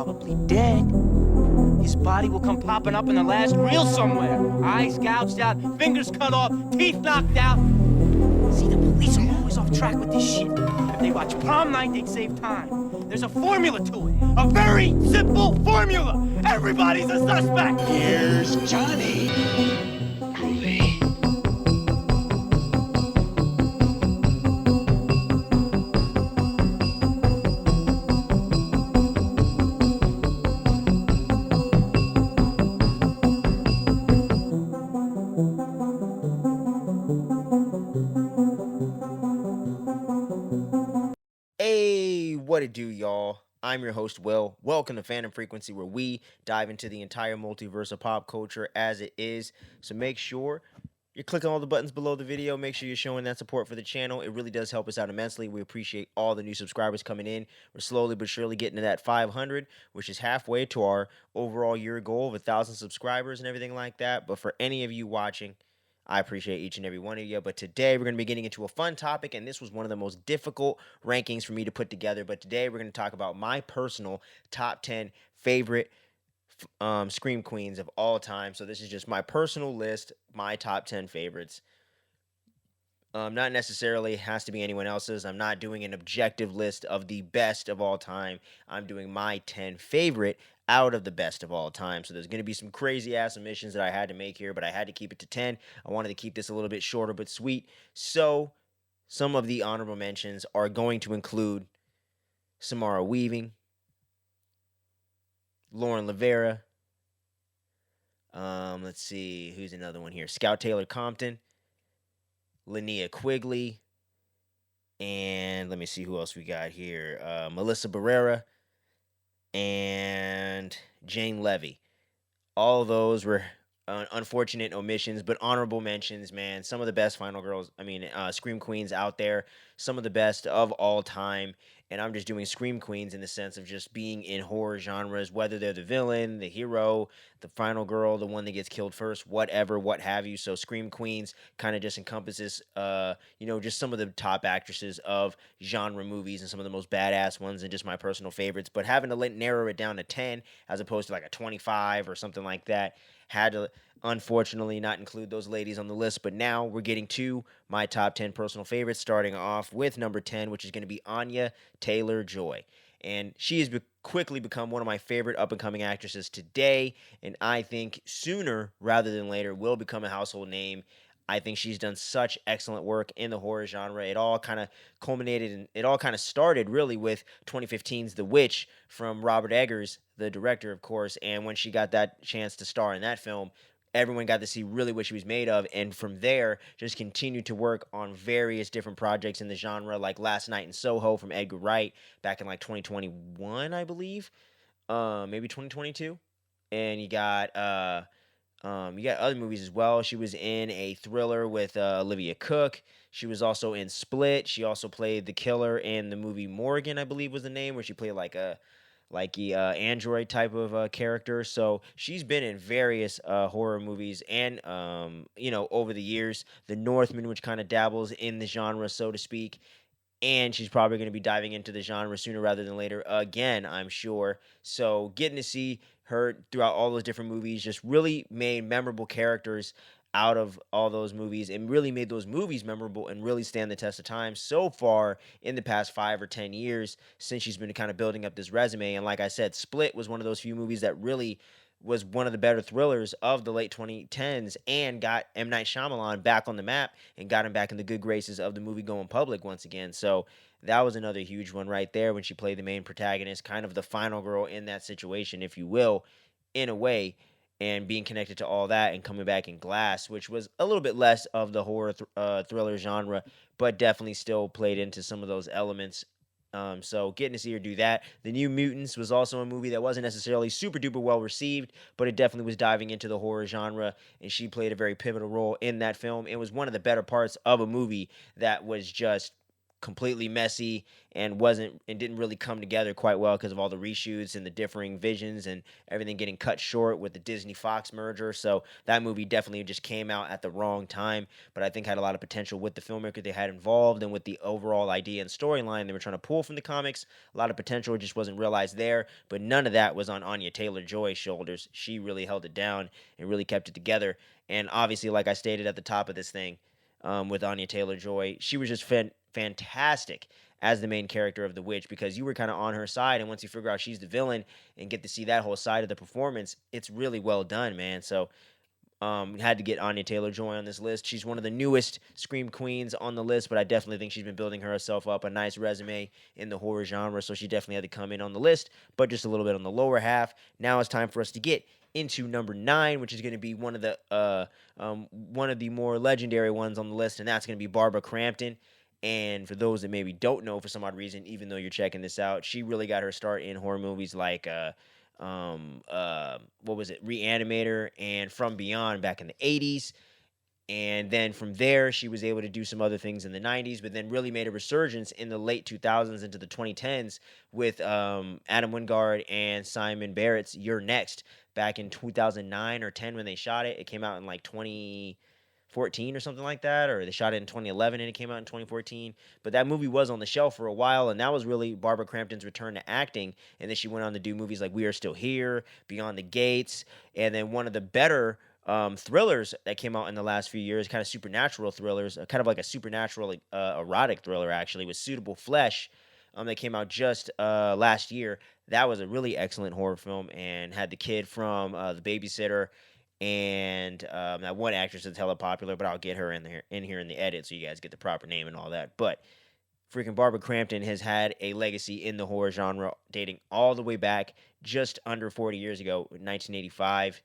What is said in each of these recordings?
probably dead. His body will come popping up in the last reel somewhere. Eyes gouged out, fingers cut off, teeth knocked out. See, the police are always off track with this shit. If they watch prom night, they'd save time. There's a formula to it. A very simple formula. Everybody's a suspect. Here's Johnny. Groovy. Hey, what it do, y'all? I'm your host, Will. Welcome to Fandom Frequency, where we dive into the entire multiverse of pop culture as it is. So make sure you're clicking all the buttons below the video. Make sure you're showing that support for the channel. It really does help us out immensely. We appreciate all the new subscribers coming in. We're slowly but surely getting to that 500, which is halfway to our overall year goal of 1,000 subscribers and everything like that. But for any of you watching, I appreciate each and every one of you. But today we're going to be getting into a fun topic, and this was one of the most difficult rankings for me to put together. But today we're going to talk about my personal top 10 favorite Scream Queens of all time. So this is just my personal list, my top 10 favorites. Not necessarily has to be anyone else's. I'm not doing an objective list of the best of all time. I'm doing my 10 favorite out of the best of all time. So there's going to be some crazy ass omissions that I had to make here, but I had to keep it to 10. I wanted to keep this a little bit shorter but sweet. So some of the honorable mentions are going to include Samara Weaving, Lauren Rivera. Let's see, who's another one here? Scout Taylor Compton, Linnea Quigley, and let me see who else we got here. Melissa Barrera and Jane Levy. All of those were unfortunate omissions, but honorable mentions, man. Some of the best Scream Queens out there. Some of the best of all time. And I'm just doing Scream Queens in the sense of just being in horror genres, whether they're the villain, the hero, the final girl, the one that gets killed first, whatever, what have you. So Scream Queens kind of just encompasses, just some of the top actresses of genre movies and some of the most badass ones and just my personal favorites. But having to narrow it down to 10 as opposed to like a 25 or something like that, had to unfortunately not include those ladies on the list. But now we're getting to my top 10 personal favorites, starting off with number 10, which is going to be Anya Taylor-Joy. And she has quickly become one of my favorite up-and-coming actresses today, and I think sooner rather than later will become a household name. I think she's done such excellent work in the horror genre. It all kind of culminated and it all kind of started really with 2015's The Witch from Robert Eggers, the director, of course. And when she got that chance to star in that film, everyone got to see really what she was made of. And from there, just continued to work on various different projects in the genre, like Last Night in Soho from Edgar Wright back in like 2021, I believe. Maybe 2022. And you got other movies as well. She was in a thriller with Olivia Cooke. She was also in Split. She also played the killer in the movie Morgan, I believe was the name, where she played like a android type of character. So she's been in various horror movies and over the years. The Northman, which kind of dabbles in the genre, so to speak. And she's probably going to be diving into the genre sooner rather than later again, I'm sure. So getting to see her throughout all those different movies just really made memorable characters out of all those movies and really made those movies memorable and really stand the test of time so far in the past 5 or 10 years since she's been kind of building up this resume. And like I said, Split was one of those few movies that really was one of the better thrillers of the late 2010s and got M. Night Shyamalan back on the map and got him back in the good graces of the movie-going public once again. So that was another huge one right there when she played the main protagonist, kind of the final girl in that situation, if you will, in a way, and being connected to all that and coming back in Glass, which was a little bit less of the horror thriller genre, but definitely still played into some of those elements. So getting to see her do that. The New Mutants was also a movie that wasn't necessarily super duper well received, but it definitely was diving into the horror genre, and she played a very pivotal role in that film. It was one of the better parts of a movie that was just completely messy and didn't really come together quite well because of all the reshoots and the differing visions and everything getting cut short with the Disney Fox merger. So that movie definitely just came out at the wrong time, but I think had a lot of potential with the filmmaker they had involved and with the overall idea and storyline they were trying to pull from the comics. A lot of potential just wasn't realized there, but none of that was on Anya Taylor-Joy's shoulders. She really held it down and really kept it together. And obviously, like I stated at the top of this thing, with Anya Taylor-Joy, she was just fantastic as the main character of the witch, because you were kind of on her side, and once you figure out she's the villain and get to see that whole side of the performance, it's really well done, man. So had to get Anya Taylor-Joy on this list. She's one of the newest Scream Queens on the list, but I definitely think she's been building herself up a nice resume in the horror genre, so she definitely had to come in on the list, but just a little bit on the lower half. Now it's time for us to get into number 9, which is going to be one of the more legendary ones on the list, and that's going to be Barbara Crampton. And for those that maybe don't know for some odd reason, even though you're checking this out, she really got her start in horror movies like what was it, Reanimator and From Beyond back in the 80s. And then from there, she was able to do some other things in the 90s, but then really made a resurgence in the late 2000s into the 2010s with Adam Wingard and Simon Barrett's You're Next back in 2009 or 10 when they shot it. It came out in like 2014 or something like that, or they shot it in 2011 and it came out in 2014. But that movie was on the shelf for a while, and that was really Barbara Crampton's return to acting. And then she went on to do movies like We Are Still Here, Beyond the Gates, and then one of the better thrillers that came out in the last few years, kind of supernatural thrillers, kind of like a supernatural erotic thriller actually, with Suitable Flesh, that came out just last year. That was a really excellent horror film and had the kid from The Babysitter and that one actress that's hella popular, but I'll get her in here in the edit so you guys get the proper name and all that. But freaking Barbara Crampton has had a legacy in the horror genre dating all the way back just under 40 years ago, 1985.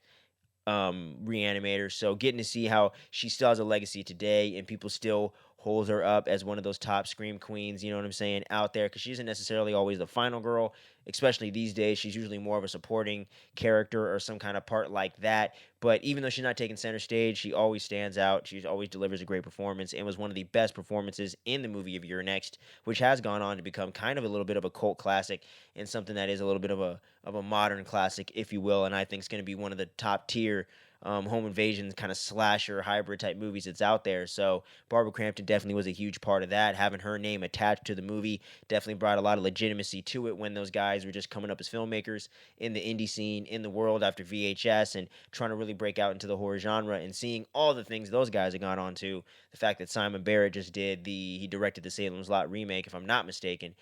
Reanimator. So getting to see how she still has a legacy today and people still hold her up as one of those top Scream Queens, you know what I'm saying, out there, because she isn't necessarily always the final girl, especially these days. She's usually more of a supporting character or some kind of part like that. But even though she's not taking center stage, she always stands out. She always delivers a great performance and was one of the best performances in the movie of You're Next, which has gone on to become kind of a little bit of a cult classic and something that is a little bit of a modern classic, if you will, and I think it's going to be one of the top tier home invasion kind of slasher hybrid type movies that's out there. So Barbara Crampton definitely was a huge part of that. Having her name attached to the movie definitely brought a lot of legitimacy to it when those guys were just coming up as filmmakers in the indie scene in the world after VHS and trying to really break out into the horror genre, and seeing all the things those guys have gone on to. The fact that Simon Barrett just he directed the Salem's Lot remake, if I'm not mistaken,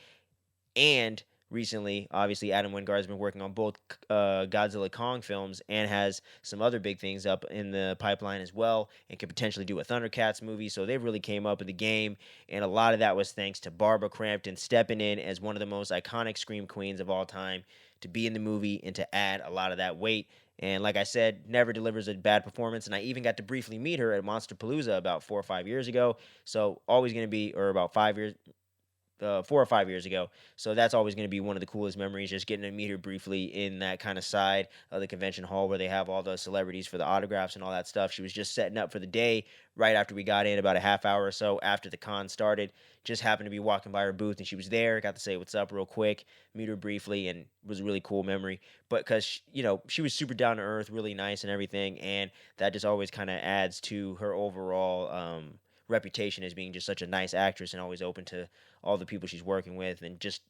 and recently, obviously, Adam Wingard has been working on both Godzilla Kong films and has some other big things up in the pipeline as well, and could potentially do a Thundercats movie. So they really came up in the game, and a lot of that was thanks to Barbara Crampton stepping in as one of the most iconic Scream Queens of all time to be in the movie and to add a lot of that weight. And like I said, never delivers a bad performance. And I even got to briefly meet her at Monsterpalooza about 4 or 5 years ago. So always going to be, or about 5 years, 4 or 5 years ago. So that's always going to be one of the coolest memories, just getting to meet her briefly in that kind of side of the convention hall where they have all the celebrities for the autographs and all that stuff. She was just setting up for the day right after we got in, about a half hour or so after the con started. Just happened to be walking by her booth and she was there. Got to say what's up real quick, meet her briefly, and it was a really cool memory. But because, she was super down to earth, really nice and everything, and that just always kind of adds to her overall reputation as being just such a nice actress and always open to all the people she's working with, and just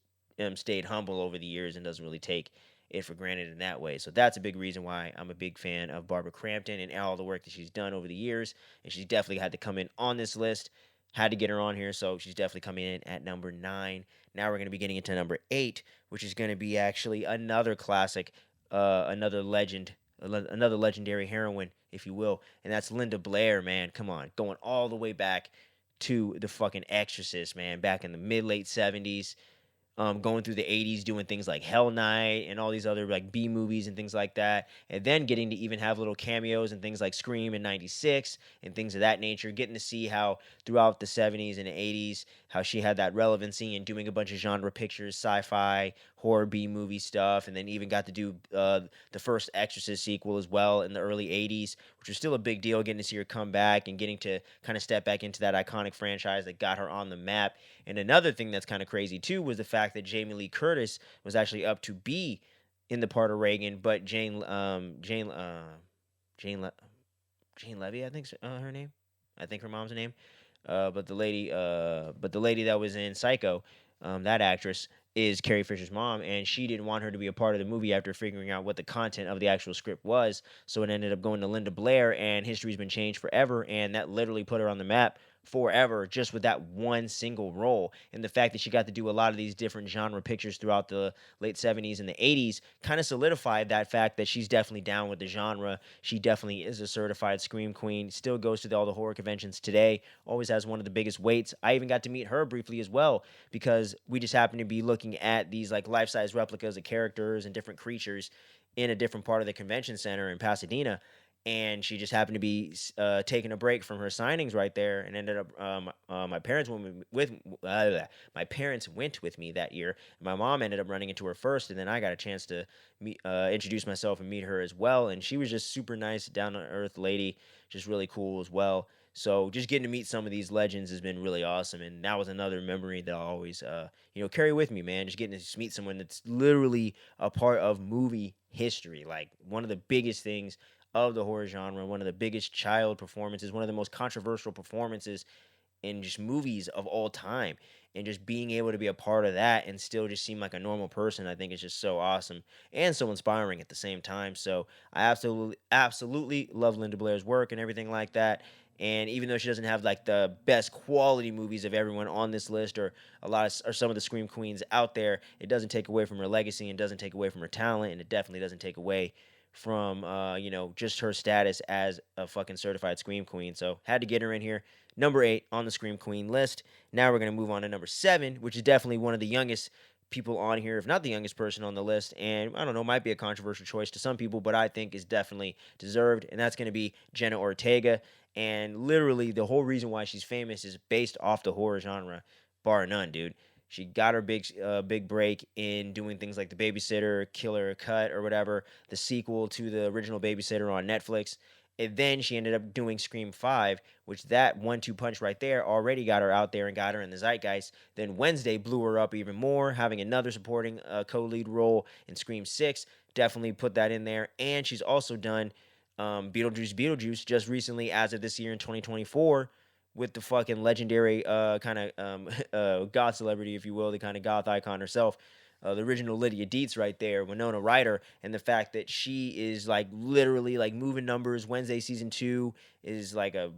stayed humble over the years and doesn't really take it for granted in that way. So that's a big reason why I'm a big fan of Barbara Crampton and all the work that she's done over the years, and she's definitely had to come in on this list. Had to get her on here, so she's definitely coming in at number 9. Now we're going to be getting into number 8, which is going to be actually another classic, another legendary heroine, if you will, and that's Linda Blair, man. Come on, going all the way back to the fucking Exorcist, man, back in the mid-late 70s. going through the 80s, doing things like Hell Night and all these other like B movies and things like that. And then getting to even have little cameos and things like Scream in 96 and things of that nature. Getting to see how throughout the 70s and 80s, how she had that relevancy and doing a bunch of genre pictures, sci fi, horror B movie stuff. And then even got to do the first Exorcist sequel as well in the early 80s, which was still a big deal. Getting to see her come back and getting to kind of step back into that iconic franchise that got her on the map. And another thing that's kind of crazy too was the fact that Jamie Lee Curtis was actually up to be in the part of Reagan, but Jane Le- Jane Levy, I think her name. I think her mom's name. But the lady that was in Psycho, that actress is Carrie Fisher's mom, and she didn't want her to be a part of the movie after figuring out what the content of the actual script was. So it ended up going to Linda Blair, and history's been changed forever, and that literally put her on the map forever just with that one single role. And the fact that she got to do a lot of these different genre pictures throughout the late 70s and the 80s kind of solidified that fact that she's definitely down with the genre. She definitely is a certified scream queen, still goes to all the horror conventions today, always has one of the biggest weights. I even got to meet her briefly as well because we just happened to be looking at these like life-size replicas of characters and different creatures in a different part of the convention center in Pasadena, and she just happened to be taking a break from her signings right there, and ended up my parents my parents went with me that year. My mom ended up running into her first, and then I got a chance to introduce myself and meet her as well. And she was just super nice, down to earth lady, just really cool as well. So just getting to meet some of these legends has been really awesome, and that was another memory that I'll always carry with me, man. Just getting to just meet someone that's literally a part of movie history, like one of the biggest things of the horror genre, one of the biggest child performances, one of the most controversial performances in just movies of all time. And just being able to be a part of that and still just seem like a normal person, I think is just so awesome and so inspiring at the same time. So I absolutely love Linda Blair's work and everything like that. And even though she doesn't have like the best quality movies of everyone on this list, or or some of the scream queens out there, it doesn't take away from her legacy and doesn't take away from her talent, and it definitely doesn't take away from just her status as a fucking certified scream queen. So had to get her in here. Number 8 on the scream queen list. Now we're gonna move on to number 7, which is definitely one of the youngest people on here, if not the youngest person on the list. And I don't know, might be a controversial choice to some people, but I think is definitely deserved. And that's gonna be Jenna Ortega. And literally the whole reason why she's famous is based off the horror genre, bar none, dude. She got her big break in doing things like The Babysitter, Killer Cut, or whatever, the sequel to the original Babysitter on Netflix. And then she ended up doing Scream 5, which that 1-2 punch right there already got her out there and got her in the zeitgeist. Then Wednesday blew her up even more, having another supporting co-lead role in Scream 6. Definitely put that in there. And she's also done Beetlejuice just recently, as of this year in 2024, with the fucking legendary kind of goth celebrity, if you will, the kind of goth icon herself, the original Lydia Dietz right there, Winona Ryder, and the fact that she is like literally like moving numbers. Wednesday season 2 is like a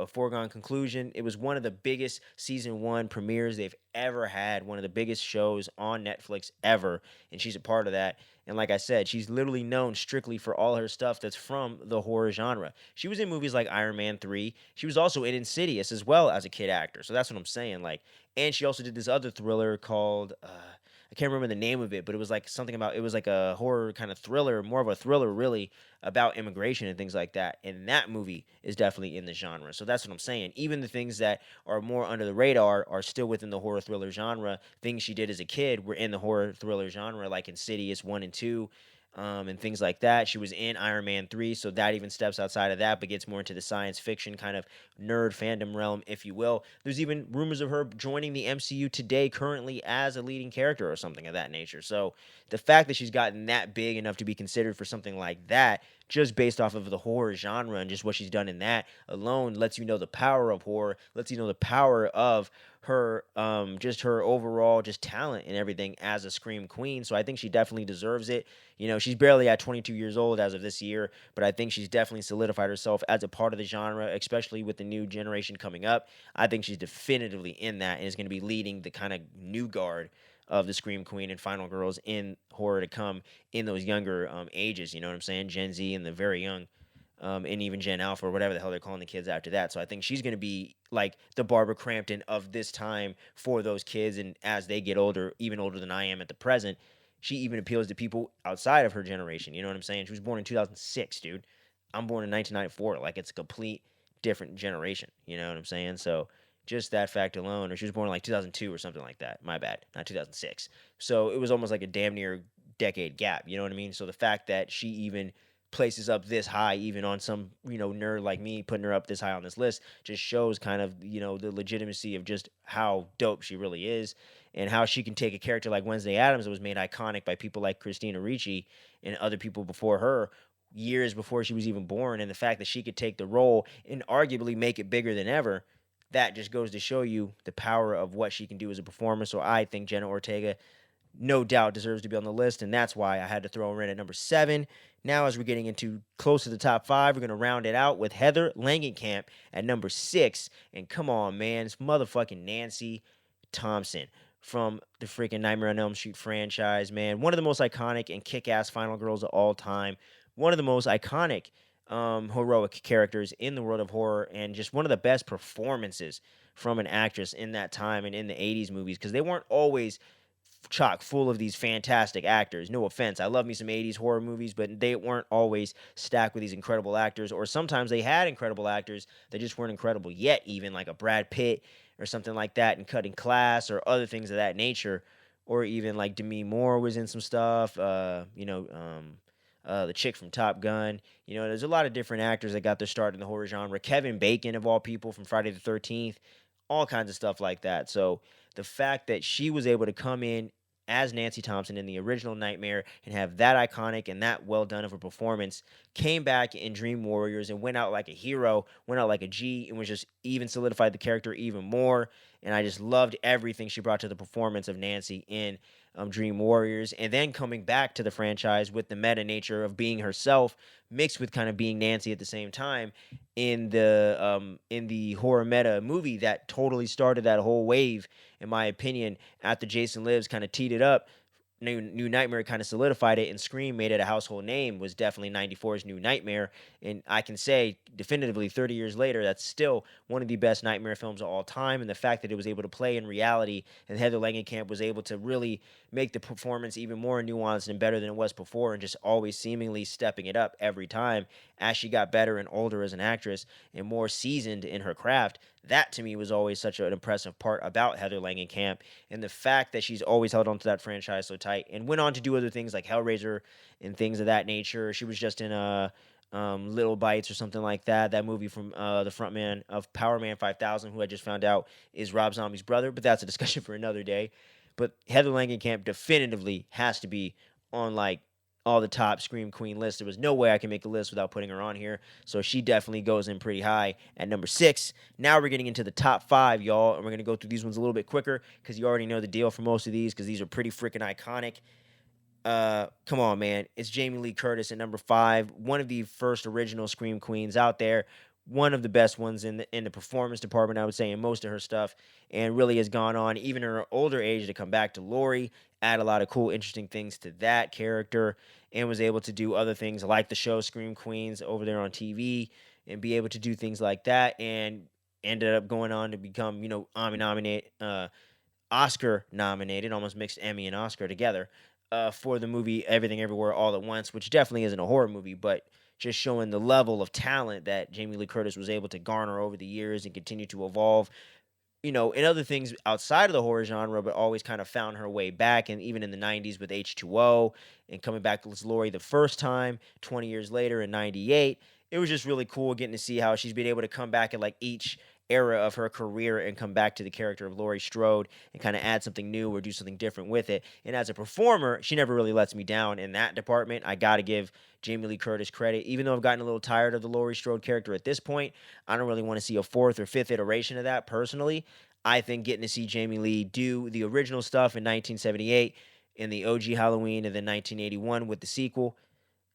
foregone conclusion. It was one of the biggest season 1 premieres they've ever had, one of the biggest shows on Netflix ever, and she's a part of that. And like I said, she's literally known strictly for all her stuff that's from the horror genre. She was in movies like Iron Man 3. She was also in Insidious as well as a kid actor. So that's what I'm saying. Like, and she also did this other thriller called I can't remember the name of it, but it was like something about, it was like a horror kind of thriller, more of a thriller really, about immigration and things like that. And that movie is definitely in the genre. So that's what I'm saying. Even the things that are more under the radar are still within the horror thriller genre. Things she did as a kid were in the horror thriller genre, like Insidious 1 and 2. And things like that. She was in Iron Man 3, so that even steps outside of that, but gets more into the science fiction kind of nerd fandom realm, if you will. There's even rumors of her joining the MCU today, currently, as a leading character or something of that nature. So the fact that she's gotten that big enough to be considered for something like that, just based off of the horror genre and just what she's done in that alone, lets you know the power of horror, lets you know the power of her just her overall just talent and everything as a scream queen. So I think she definitely deserves it. You know, she's barely at 22 years old as of this year, but I think she's definitely solidified herself as a part of the genre, especially with the new generation coming up. I think she's definitively in that and is going to be leading the kind of new guard of the scream queen and final girls in horror to come in those younger ages. You know what I'm saying? Gen Z and the very young and even Jen Alpha or whatever the hell they're calling the kids after that. So I think she's going to be like the Barbara Crampton of this time for those kids. And as they get older, even older than I am at the present, she even appeals to people outside of her generation. You know what I'm saying? She was born in 2006, dude. I'm born in 1994. Like, it's a complete different generation. You know what I'm saying? So just that fact alone, or she was born in like 2002 or something like that. My bad, not 2006. So it was almost like a damn near decade gap. You know what I mean? So the fact that she even places up this high, even on some, nerd like me, putting her up this high on this list, just shows kind of, the legitimacy of just how dope she really is, and how she can take a character like Wednesday Addams that was made iconic by people like Christina Ricci and other people before her, years before she was even born, and the fact that she could take the role and arguably make it bigger than ever, that just goes to show you the power of what she can do as a performer. So I think Jenna Ortega, no doubt, deserves to be on the list, and that's why I had to throw her in at number 7. Now, as we're getting into close to the top 5, we're going to round it out with Heather Langenkamp at number 6. And come on, man, it's motherfucking Nancy Thompson from the freaking Nightmare on Elm Street franchise, man. One of the most iconic and kick-ass final girls of all time. One of the most iconic heroic characters in the world of horror, and just one of the best performances from an actress in that time and in the 80s movies, because they weren't always chock full of these fantastic actors. No offense, I love me some 80s horror movies, but they weren't always stacked with these incredible actors, or sometimes they had incredible actors that just weren't incredible yet, even like a Brad Pitt or something like that in Cutting Class or other things of that nature, or even like Demi Moore was in some stuff, the chick from Top Gun. There's a lot of different actors that got their start in the horror genre. Kevin Bacon, of all people, from Friday the 13th, all kinds of stuff like that. So the fact that she was able to come in as Nancy Thompson in the original Nightmare and have that iconic and that well done of a performance, came back in Dream Warriors and went out like a hero, went out like a G, and was just even solidified the character even more. And I just loved everything she brought to the performance of Nancy in Dream Warriors, and then coming back to the franchise with the meta nature of being herself mixed with kind of being Nancy at the same time in the horror meta movie that totally started that whole wave, in my opinion, after Jason Lives kind of teed it up. New Nightmare kind of solidified it, and Scream made it a household name, was definitely 94's New Nightmare. And I can say definitively 30 years later, that's still one of the best Nightmare films of all time. And the fact that it was able to play in reality, and Heather Langenkamp was able to really make the performance even more nuanced and better than it was before, and just always seemingly stepping it up every time as she got better and older as an actress and more seasoned in her craft. That to me was always such an impressive part about Heather Langenkamp, and the fact that she's always held on to that franchise so tight and went on to do other things like Hellraiser and things of that nature. She was just in Little Bites or something like that. That movie from the frontman of Power Man 5000, who I just found out is Rob Zombie's brother, but that's a discussion for another day. But Heather Langenkamp definitively has to be on like all the top Scream Queen lists. There was no way I can make a list without putting her on here. So she definitely goes in pretty high at number 6. Now we're getting into the top 5, y'all. And we're going to go through these ones a little bit quicker because you already know the deal for most of these, because these are pretty freaking iconic. Come on, man. It's Jamie Lee Curtis at number 5. One of the first original Scream Queens out there. One of the best ones in the performance department, I would say, in most of her stuff, and really has gone on, even in her older age, to come back to Laurie, add a lot of cool, interesting things to that character, and was able to do other things like the show Scream Queens over there on TV, and be able to do things like that, and ended up going on to become, Oscar nominated, almost mixed Emmy and Oscar together, for the movie Everything Everywhere All at Once, which definitely isn't a horror movie, but just showing the level of talent that Jamie Lee Curtis was able to garner over the years and continue to evolve, in other things outside of the horror genre, but always kind of found her way back. And even in the 90s with H2O and coming back as Laurie the first time, 20 years later in 98, it was just really cool getting to see how she's been able to come back at like each era of her career and come back to the character of Laurie Strode and kind of add something new or do something different with it. And as a performer, she never really lets me down in that department. I got to give Jamie Lee Curtis credit. Even though I've gotten a little tired of the Laurie Strode character at this point, I don't really want to see a 4th or 5th iteration of that personally. I think getting to see Jamie Lee do the original stuff in 1978 in the OG Halloween, and then 1981 with the sequel,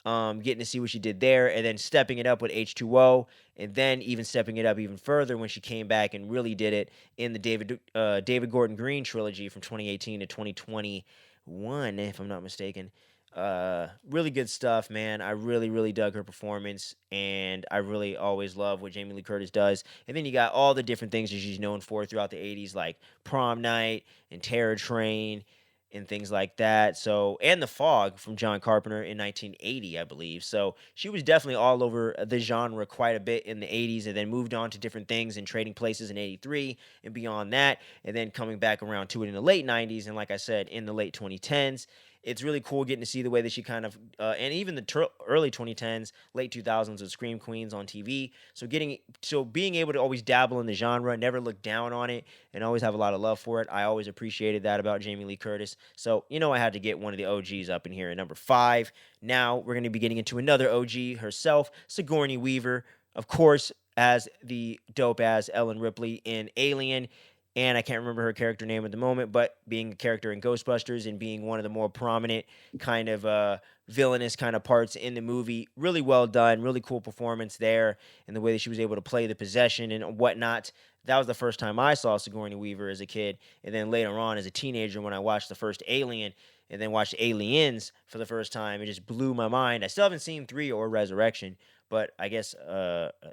getting to see what she did there, and then stepping it up with H2O, and then even stepping it up even further when she came back and really did it in the David Gordon Green trilogy from 2018 to 2021, if I'm not mistaken. Really good stuff, man. I really, really dug her performance, and I really always love what Jamie Lee Curtis does. And then you got all the different things that she's known for throughout the 80s, like Prom Night and Terror Train and things like that. So, and The Fog from John Carpenter in 1980, I believe. So, she was definitely all over the genre quite a bit in the 80s, and then moved on to different things and Trading Places in 83 and beyond that, and then coming back around to it in the late 90s, and like I said, in the late 2010s. It's really cool getting to see the way that she kind of, and even the early 2010s, late 2000s of Scream Queens on TV. So being able to always dabble in the genre, never look down on it, and always have a lot of love for it. I always appreciated that about Jamie Lee Curtis. So, I had to get one of the OGs up in here at number 5. Now we're going to be getting into another OG herself, Sigourney Weaver, of course, as the dope ass Ellen Ripley in Alien. And I can't remember her character name at the moment, but being a character in Ghostbusters and being one of the more prominent kind of villainous kind of parts in the movie. Really well done, really cool performance there, and the way that she was able to play the possession and whatnot. That was the first time I saw Sigourney Weaver as a kid, and then later on as a teenager when I watched the first Alien and then watched Aliens for the first time, it just blew my mind. I still haven't seen 3 or Resurrection, but I guess,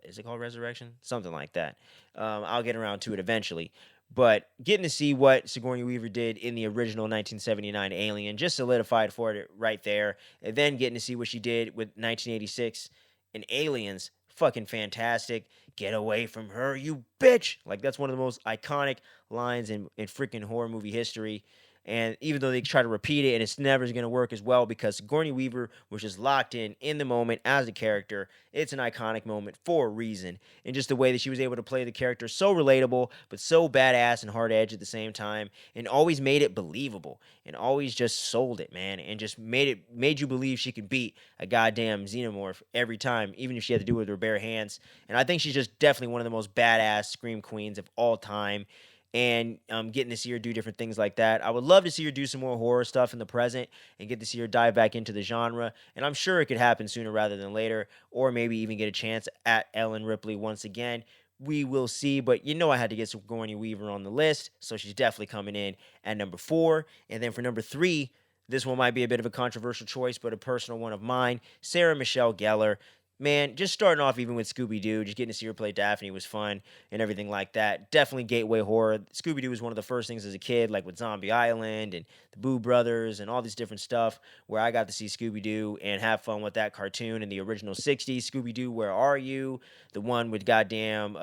is it called Resurrection? Something like that. I'll get around to it eventually. But getting to see what Sigourney Weaver did in the original 1979 Alien just solidified for it right there. And then getting to see what she did with 1986 in Aliens, fucking fantastic. Get away from her, you bitch. Like, that's one of the most iconic lines in freaking horror movie history. And even though they try to repeat it, and it's never going to work as well because Sigourney Weaver was just locked in the moment as a character. It's an iconic moment for a reason. And just the way that she was able to play the character so relatable, but so badass and hard edge at the same time, and always made it believable, and always just sold it, man, and just made you believe she could beat a goddamn xenomorph every time, even if she had to do it with her bare hands. And I think she's just definitely one of the most badass scream queens of all time, and getting to see her do different things like that. I would love to see her do some more horror stuff in the present and get to see her dive back into the genre. And I'm sure it could happen sooner rather than later, or maybe even get a chance at Ellen Ripley once again. We will see, but I had to get Sigourney Weaver on the list, so she's definitely coming in at number 4. And then for number 3, this one might be a bit of a controversial choice, but a personal one of mine, Sarah Michelle Gellar. Man, just starting off even with Scooby-Doo, just getting to see her play Daphne was fun and everything like that. Definitely gateway horror. Scooby-Doo was one of the first things as a kid, like with Zombie Island and the Boo Brothers and all these different stuff, where I got to see Scooby-Doo and have fun with that cartoon in the original 60s. Scooby-Doo, Where Are You? The one with goddamn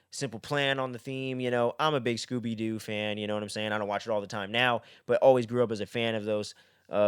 Simple Plan on the theme. I'm a big Scooby-Doo fan, you know what I'm saying? I don't watch it all the time now, but always grew up as a fan of those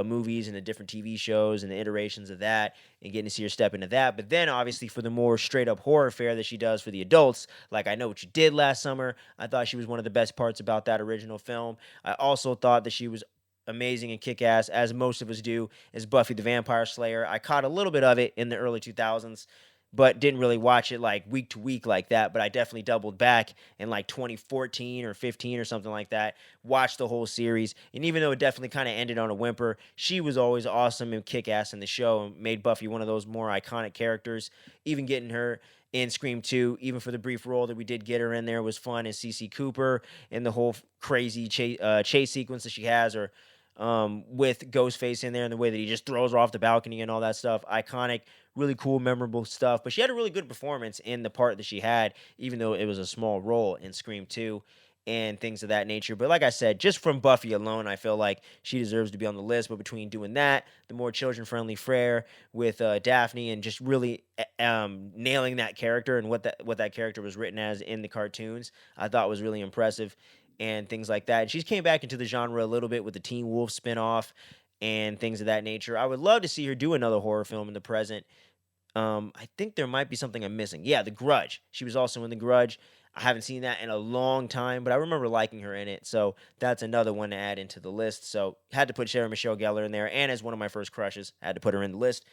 movies and the different TV shows and the iterations of that, and getting to see her step into that. But then, obviously, for the more straight up horror fare that she does for the adults, like I Know What You Did Last Summer, I thought she was one of the best parts about that original film. I also thought that she was amazing and kick ass, as most of us do, as Buffy the Vampire Slayer. I caught a little bit of it in the early 2000s, but didn't really watch it like week to week like that. But I definitely doubled back in like 2014 or 15 or something like that, watched the whole series. And even though it definitely kind of ended on a whimper, she was always awesome and kick ass in the show and made Buffy one of those more iconic characters. Even getting her in Scream 2, even for the brief role that we did get her in there, was fun as CC Cooper, and the whole crazy chase sequence that she has, or with Ghostface in there, and the way that he just throws her off the balcony and all that stuff. Iconic, really cool, memorable stuff. But she had a really good performance in the part that she had, even though it was a small role in Scream 2 and things of that nature. But like I said, just from Buffy alone, I feel like she deserves to be on the list. But between doing that, the more children-friendly fare with Daphne, and just really nailing that character and what that character was written as in the cartoons, I thought was really impressive, and things like that. And she's came back into the genre a little bit with the Teen Wolf spinoff and things of that nature. I would love to see her do another horror film in the present. I think there might be something I'm missing. Yeah, The Grudge. She was also in The Grudge. I haven't seen that in a long time, but I remember liking her in it. So that's another one to add into the list. So had to put Sarah Michelle Gellar in there, and as one of my first crushes, had to put her in the list.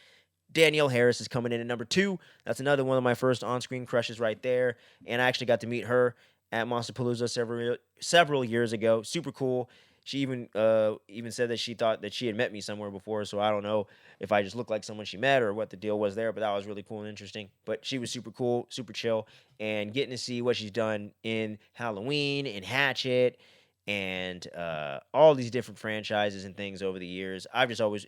Danielle Harris is coming in at number 2. That's another one of my first on-screen crushes right there. And I actually got to meet her at Monsterpalooza several years ago. Super cool. She even said that she thought that she had met me somewhere before, so I don't know if I just looked like someone she met or what the deal was there, but that was really cool and interesting. But she was super cool, super chill, and getting to see what she's done in Halloween, in Hatchet, and all these different franchises and things over the years. I've just always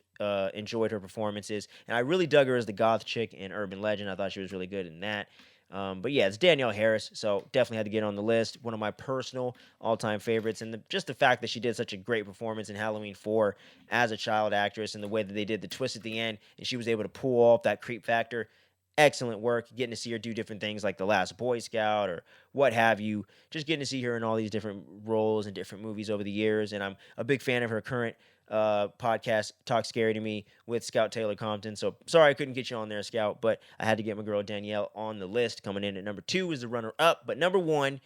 enjoyed her performances, and I really dug her as the goth chick in Urban Legend. I thought she was really good in that. But yeah, it's Danielle Harris, so definitely had to get on the list. One of my personal all-time favorites, and just the fact that she did such a great performance in Halloween 4 as a child actress, and the way that they did the twist at the end, and she was able to pull off that creep factor. Excellent work. Getting to see her do different things like The Last Boy Scout or what have you. Just getting to see her in all these different roles and different movies over the years. And I'm a big fan of her current podcast, Talk Scary to Me, with Scout Taylor Compton. So sorry I couldn't get you on there, Scout, but I had to get my girl Danielle on the list. Coming in at number 2 is the runner-up, but number 1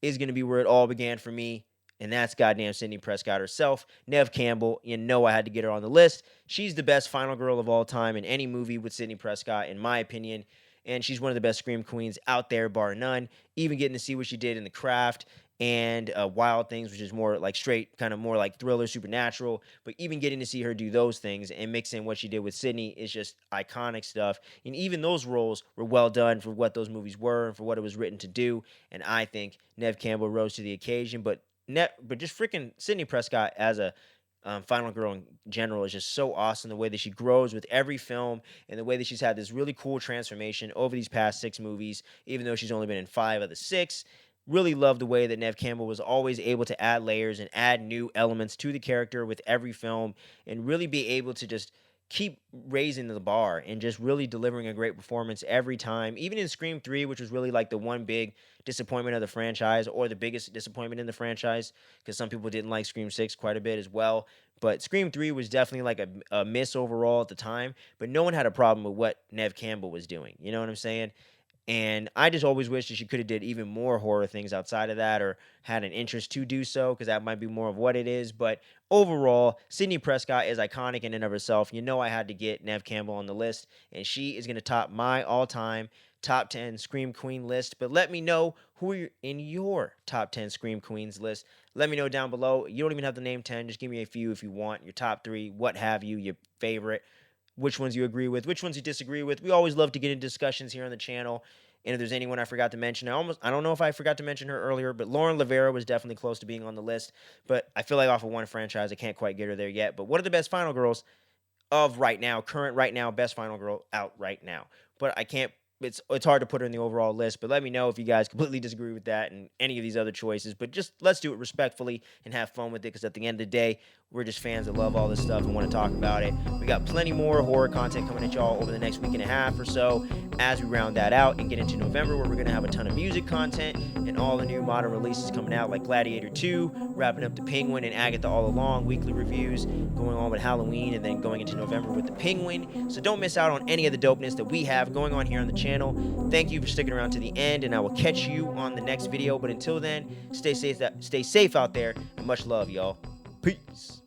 is going to be where it all began for me, and that's goddamn Sidney Prescott herself, Neve Campbell. You know I had to get her on the list. She's the best final girl of all time in any movie with Sidney Prescott, in my opinion, and she's one of the best scream queens out there, bar none. Even getting to see what she did in The Craft and Wild Things, which is more like straight, kind of more like thriller, supernatural, but even getting to see her do those things and mix in what she did with Sydney is just iconic stuff. And even those roles were well done for what those movies were and for what it was written to do. And I think Neve Campbell rose to the occasion, but just freaking Sidney Prescott as a final girl in general is just so awesome. The way that she grows with every film and the way that she's had this really cool transformation over these past 6 movies, even though she's only been in 5 of the 6. Really love the way that Neve Campbell was always able to add layers and add new elements to the character with every film and really be able to just keep raising the bar and just really delivering a great performance every time. Even in Scream 3, which was really like the one big disappointment of the franchise, or the biggest disappointment in the franchise, because some people didn't like Scream 6 quite a bit as well. But Scream 3 was definitely like a miss overall at the time, but no one had a problem with what Neve Campbell was doing. You know what I'm saying? And I just always wish that she could have did even more horror things outside of that, or had an interest to do so, because that might be more of what it is. But overall, Sidney Prescott is iconic in and of herself. You know I had to get Neve Campbell on the list, and she is going to top my all-time top 10 Scream Queen list. But let me know who are in your top 10 Scream Queens list. Let me know down below. You don't even have to name 10. Just give me a few if you want. Your top 3, what have you, your favorite. Which ones you agree with, which ones you disagree with. We always love to get into discussions here on the channel. And if there's anyone I forgot to mention, I don't know if I forgot to mention her earlier, but Lauren Lavera was definitely close to being on the list. But I feel like off of one franchise, I can't quite get her there yet. But one of the best final girls of right now, current right now, best final girl out right now. But I can't, it's hard to put her in the overall list, but let me know if you guys completely disagree with that and any of these other choices. But just let's do it respectfully and have fun with it, because at the end of the day, we're just fans that love all this stuff and want to talk about it. We got plenty more horror content coming at y'all over the next week and a half or so as we round that out and get into November, where we're going to have a ton of music content and all the new modern releases coming out, like Gladiator 2, wrapping up The Penguin and Agatha All Along, weekly reviews going on with Halloween, and then going into November with The Penguin. So don't miss out on any of the dopeness that we have going on here on the channel. Thank you for sticking around to the end, and I will catch you on the next video. But until then, stay safe out there, and much love, y'all. Peace.